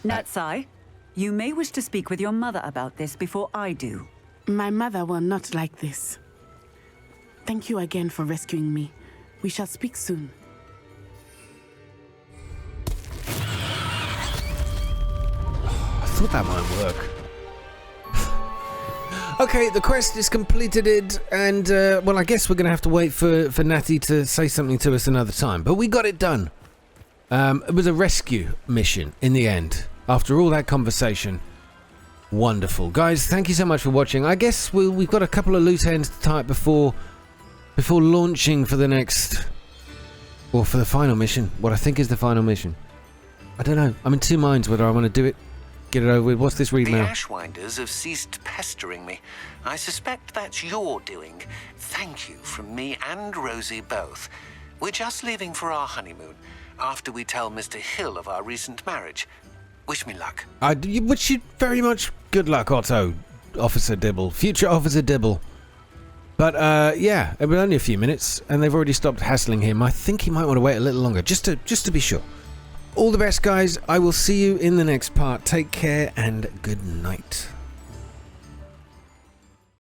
Natsai, you may wish to speak with your mother about this before I do. My mother will not like this. Thank you again for rescuing me. We shall speak soon. I thought that might work. Okay, the quest is completed, and well, I guess we're going to have to wait for Natty to say something to us another time. But we got it done. It was a rescue mission in the end. After all that conversation. Wonderful. Guys, thank you so much for watching. I guess we've got a couple of loose ends to tie up before launching for the next... or for the final mission. What I think is the final mission. I don't know. I'm in two minds whether I want to do it. Get it over with. What's this read The now? Ashwinders have ceased pestering me. I suspect that's your doing. Thank you from me and Rosie both. We're just leaving for our honeymoon. after we tell Mr. Hill of our recent marriage. Wish me luck. I wish you very much good luck, Otto, Officer Dibble, future Officer Dibble. But yeah, it was only a few minutes, and they've already stopped hassling him. I think he might want to wait a little longer, just to be sure. All the best, guys. I will see you in the next part. Take care and good night.